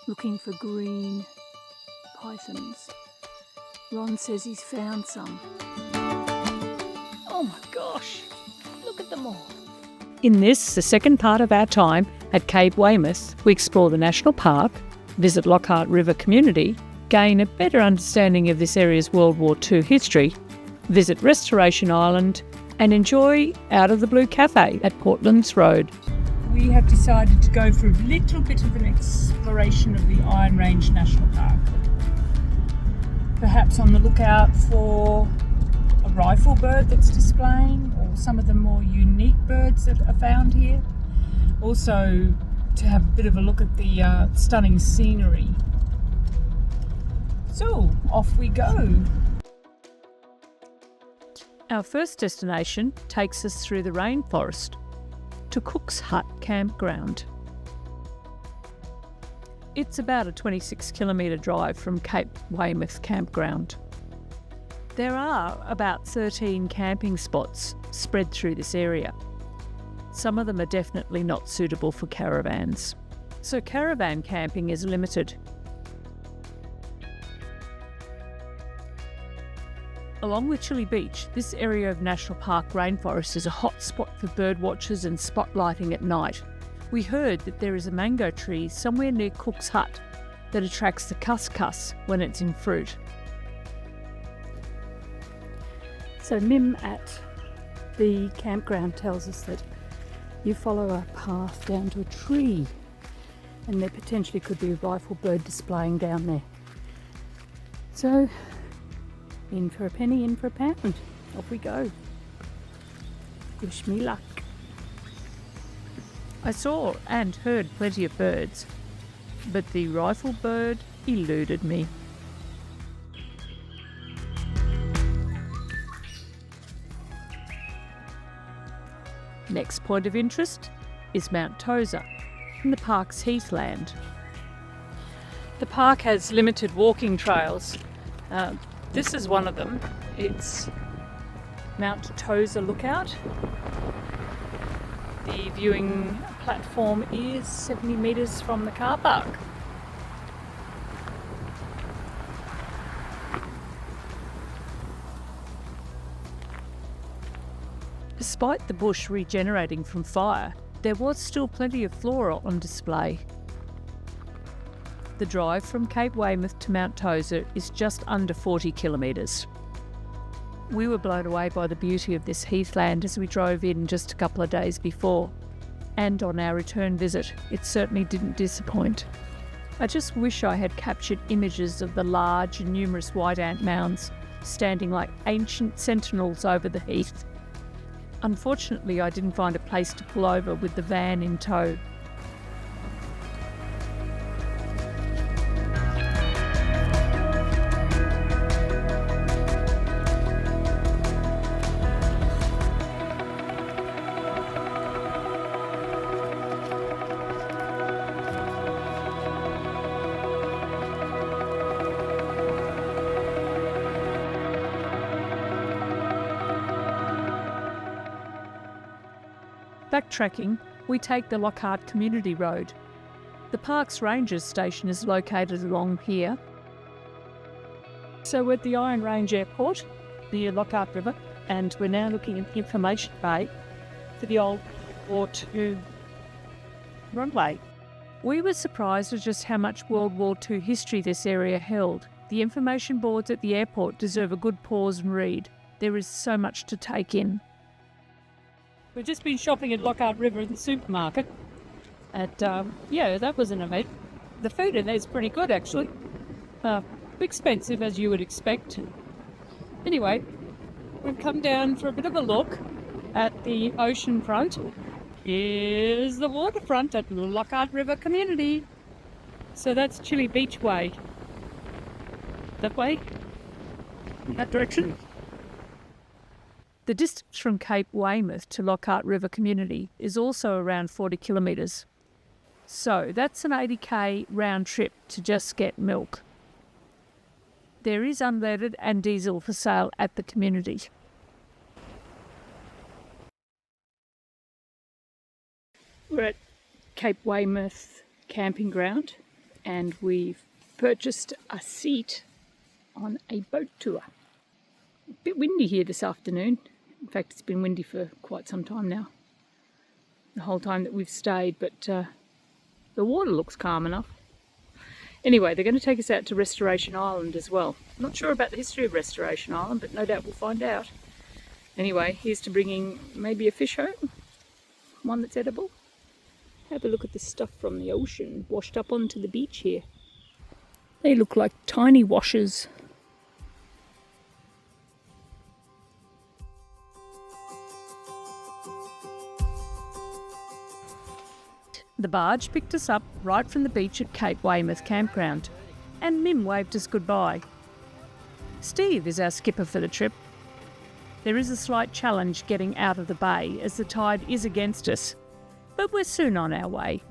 looking for green pythons. Ron says he's found some. Oh my gosh, look at them all. In this, the second part of our time at Cape Weymouth, we explore the National Park, visit Lockhart River community, gain a better understanding of this area's World War II history, visit Restoration Island, and enjoy out of the Blue Café at Portland's Road. We have decided to go for a little bit of an exploration of the Iron Range National Park. Perhaps on the lookout for a rifle bird that's displaying, or some of the more unique birds that are found here. Also to have a bit of a look at the stunning scenery. So, off we go. Our first destination takes us through the rainforest to Cook's Hut Campground. It's about a 26-kilometre drive from Cape Weymouth Campground. There are about 13 camping spots spread through this area. Some of them are definitely not suitable for caravans, so caravan camping is limited. Along with Chile Beach, this area of National Park rainforest is a hot spot for bird watchers and spotlighting at night. We heard that there is a mango tree somewhere near Cook's Hut that attracts the cuscus when it's in fruit. So Mim at the campground tells us that you follow a path down to a tree and there potentially could be a rifle bird displaying down there. So, in for a penny, in for a pound. Off we go. Wish me luck. I saw and heard plenty of birds, but the rifle bird eluded me. Next point of interest is Mount Tozer in the park's heathland. The park has limited walking trails. This is one of them. It's Mount Tozer Lookout. The viewing platform is 70 metres from the car park. Despite the bush regenerating from fire, there was still plenty of flora on display. The drive from Cape Weymouth to Mount Tozer is just under 40 kilometres. We were blown away by the beauty of this heathland as we drove in just a couple of days before. And on our return visit, it certainly didn't disappoint. I just wish I had captured images of the large and numerous white ant mounds standing like ancient sentinels over the heath. Unfortunately, I didn't find a place to pull over with the van in tow. Backtracking, we take the Lockhart Community Road. The park's rangers station is located along here. So we're at the Iron Range Airport near Lockhart River, and we're now looking at the information bay for the old World War II runway. We were surprised at just how much World War II history this area held. The information boards at the airport deserve a good pause and read. There is so much to take in. We've just been shopping at Lockhart River in the supermarket. That was an event. The food in there is pretty good, actually. Expensive, as you would expect. Anyway, we've come down for a bit of a look at the ocean front. Here's the waterfront at Lockhart River Community. So that's Chile Beach Way. That way? That direction? The distance from Cape Weymouth to Lockhart River Community is also around 40 kilometres. So that's an 80k round trip to just get milk. There is unleaded and diesel for sale at the community. We're at Cape Weymouth Camping Ground. and we've purchased a seat on a boat tour. A bit windy here this afternoon. In fact, it's been windy for quite some time now. The whole time that we've stayed, but the water looks calm enough. Anyway, they're going to take us out to Restoration Island as well. I'm not sure about the history of Restoration Island, but no doubt we'll find out. Anyway, here's to bringing maybe a fish home, one that's edible. Have a look at the stuff from the ocean washed up onto the beach here. They look like tiny washes. The barge picked us up right from the beach at Cape Weymouth campground, and Mim waved us goodbye. Steve is our skipper for the trip. There is a slight challenge getting out of the bay as the tide is against us, but we're soon on our way.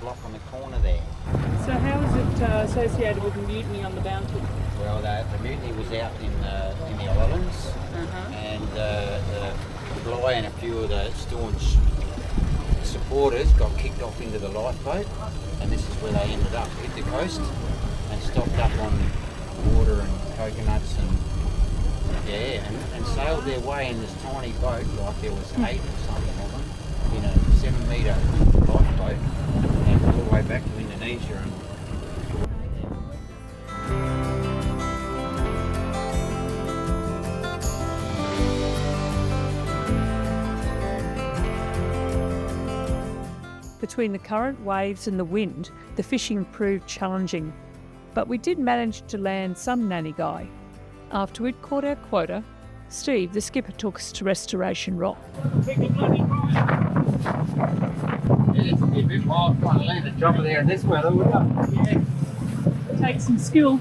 Block on the corner there. So how is it associated with the mutiny on the Bounty? Well, the mutiny was out in the islands, and the Bly and a few of the staunch supporters got kicked off into the lifeboat, and this is where they ended up, hit the coast and stocked up on water and coconuts and sailed their way in this tiny boat, like there was 8 or something of them, in a 7-metre lifeboat, and all the way back to Indonesia. Between the current, waves and the wind, the fishing proved challenging, but we did manage to land some nanny guy. After we'd caught our quota, Steve, the skipper, took us to Restoration Rock. It's a bit hard trying to land a jumper there in this weather, wouldn't it? Yeah. Take some skill.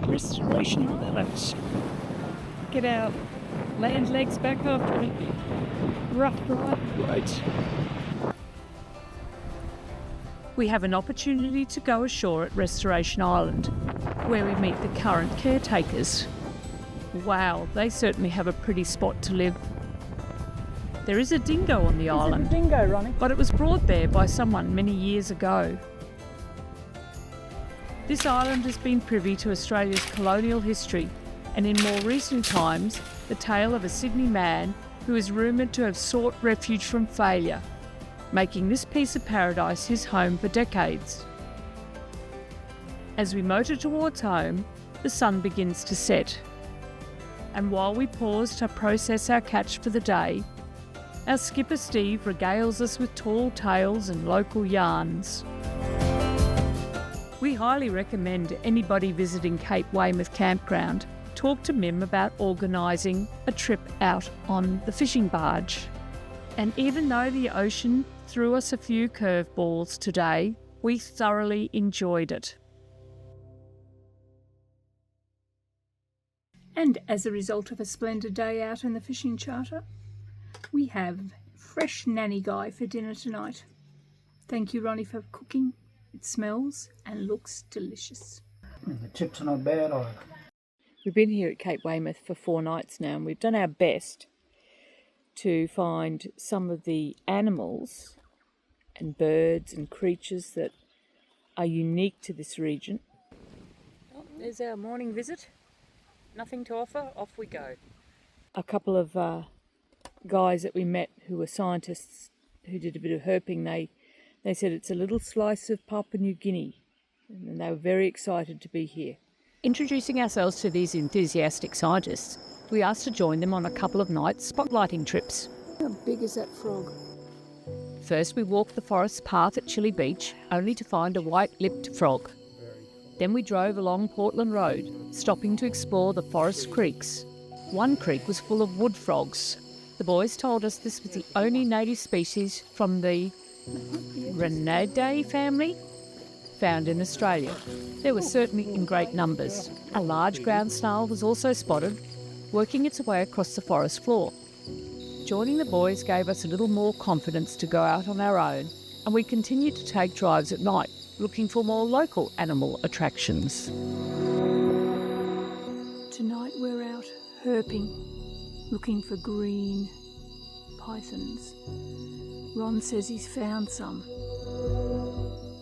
Restoration Island. Get our land legs back after a rough ride. Right. We have an opportunity to go ashore at Restoration Island, where we meet the current caretakers. Wow, they certainly have a pretty spot to live. There is a dingo on the island, Dingo, Ronnie. but it was brought there by someone many years ago. This island has been privy to Australia's colonial history, and in more recent times, the tale of a Sydney man who is rumoured to have sought refuge from failure, making this piece of paradise his home for decades. As we motor towards home, the sun begins to set. And while we pause to process our catch for the day, our skipper Steve regales us with tall tales and local yarns. We highly recommend anybody visiting Cape Weymouth campground talk to Mim about organising a trip out on the fishing barge. And even though the ocean threw us a few curveballs today, we thoroughly enjoyed it. And as a result of a splendid day out in the fishing charter, we have fresh nanny guy for dinner tonight. Thank you, Ronnie, for cooking. It smells and looks delicious. The chips are not bad either. We've been here at Cape Weymouth for 4 nights now, and we've done our best to find some of the animals and birds and creatures that are unique to this region. Oh, there's our morning visit. Nothing to offer, off we go. A couple of guys that we met who were scientists who did a bit of herping, they said it's a little slice of Papua New Guinea, and they were very excited to be here. Introducing ourselves to these enthusiastic scientists, we asked to join them on a couple of nights spotlighting trips. How big is that frog? First we walked the forest path at Chile Beach, only to find a white-lipped frog. Then we drove along Portland Road, stopping to explore the forest creeks. One creek was full of wood frogs, The boys told us this was the only native species from the Renidae family found in Australia. They were certainly in great numbers. A large ground snail was also spotted, working its way across the forest floor. Joining the boys gave us a little more confidence to go out on our own, and we continued to take drives at night, looking for more local animal attractions. Tonight we're out herping, looking for green pythons. Ron says he's found some.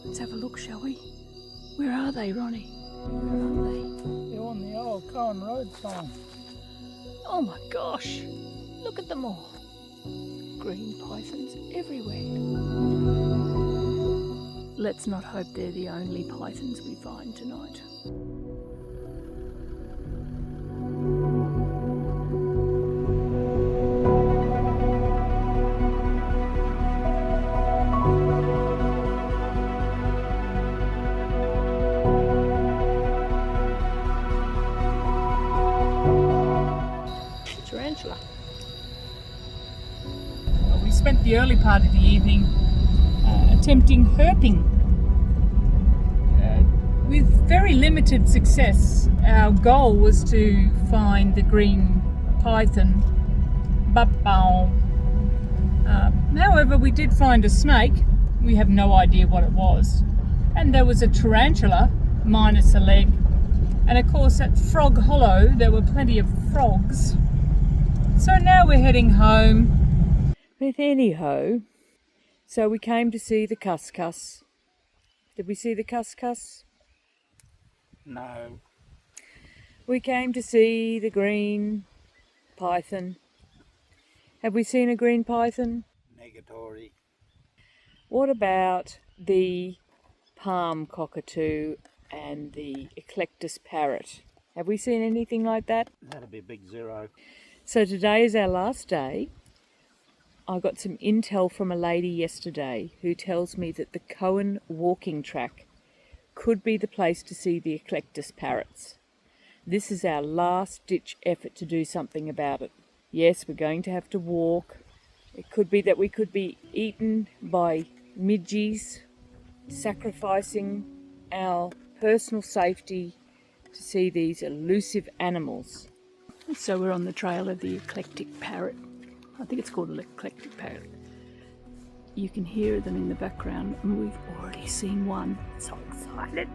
Let's have a look, shall we? Where are they, Ronnie? Where are they? They're on the old Cohen Road sign. Oh my gosh! Look at them all. Green pythons everywhere. Let's not hope they're the only pythons we find tonight. Tarantula. We spent the early part of the evening attempting herping. With very limited success. Our goal was to find the green python. However, we did find a snake. We have no idea what it was. And there was a tarantula, minus a leg. And of course at Frog Hollow there were plenty of frogs. So now we're heading home. But anyhow, so we came to see the cuscus. Did we see the cuscus? No. We came to see the green python. Have we seen a green python? Negatory. What about the palm cockatoo and the eclectus parrot? Have we seen anything like that? That'd be a big zero. So today is our last day. I got some intel from a lady yesterday who tells me that the Cohen walking track could be the place to see the eclectus parrots. This is our last-ditch effort to do something about it. Yes, we're going to have to walk. It could be that we could be eaten by midges, sacrificing our personal safety to see these elusive animals. So we're on the trail of the eclectic parrot. I think it's called an eclectic parrot. You can hear them in the background, and we've already seen one. So excited.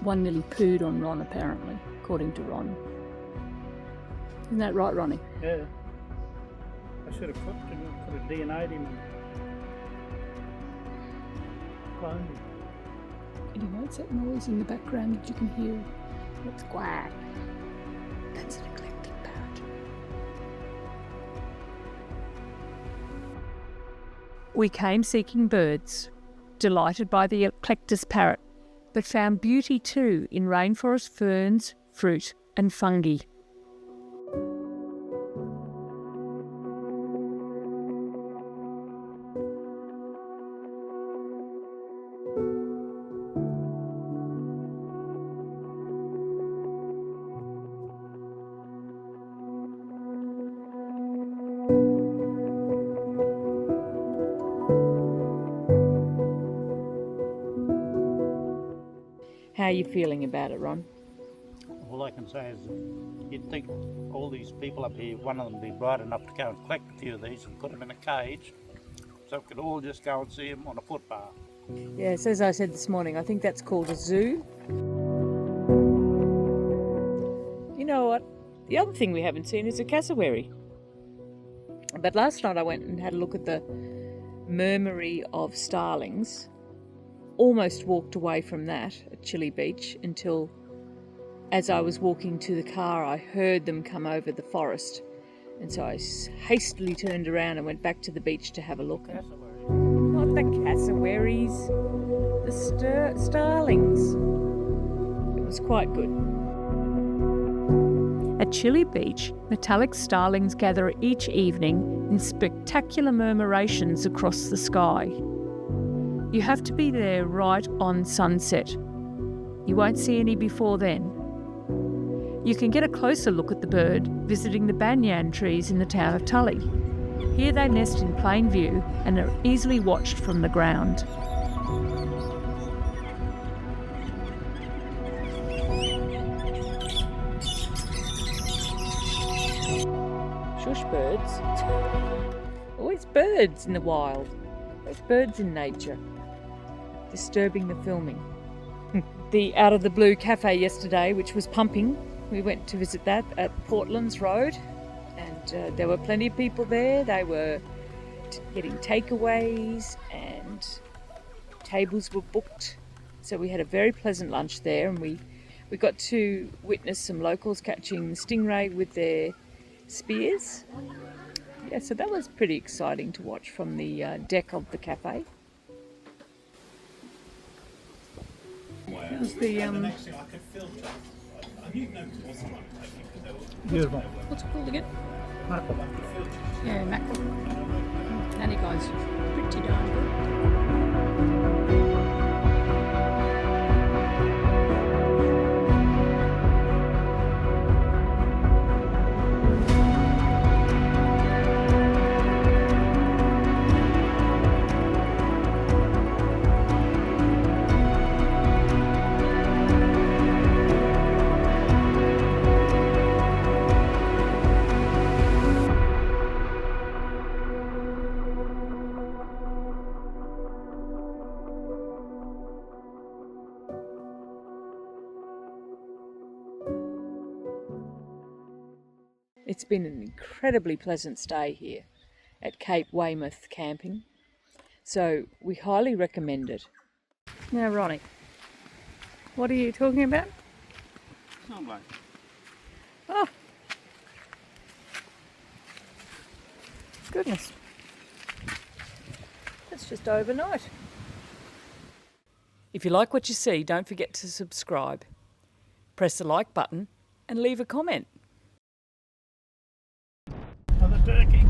One nearly pooed on Ron, apparently, according to Ron. Isn't that right, Ronnie? Yeah. I should have cooked him and could have DNA'd him and cloned him. Anyway, it's that noise in the background that you can hear. It's quack. That's an eclectic parrot. We came seeking birds, delighted by the eclectus parrot, but found beauty too in rainforest ferns, fruit and fungi. How are you feeling about it, Ron? All I can say is you'd think all these people up here, one of them would be bright enough to go and collect a few of these and put them in a cage so we could all just go and see them on a footpath. Yes, as I said this morning, I think that's called a zoo. You know what? The other thing we haven't seen is a cassowary. But last night I went and had a look at the murmury of starlings. Almost walked away from that at Chili Beach until, as I was walking to the car, I heard them come over the forest. And so I hastily turned around and went back to the beach to have a look. Not the cassowaries, the starlings. It was quite good. At Chili Beach, metallic starlings gather each evening in spectacular murmurations across the sky. You have to be there right on sunset. You won't see any before then. You can get a closer look at the bird visiting the banyan trees in the town of Tully. Here they nest in plain view and are easily watched from the ground. Shush birds. Always birds in the wild. Always birds in nature. Disturbing the filming. The Out of the Blue Café yesterday, which was pumping, we went to visit that at Portland's Road, and there were plenty of people there. They were getting takeaways and tables were booked. So we had a very pleasant lunch there, and we got to witness some locals catching stingray with their spears. Yeah, so that was pretty exciting to watch from the deck of the cafe. That was the Beautiful. what's it called again? Mackerel. Yeah, mackerel. Nanny guy's pretty darn good. It's been an incredibly pleasant stay here at Cape Weymouth Camping, so we highly recommend it. Now, Ronnie, what are you talking about? Sunlight. Oh, goodness. That's just overnight. If you like what you see, don't forget to subscribe. Press the like button and leave a comment. Another turkey.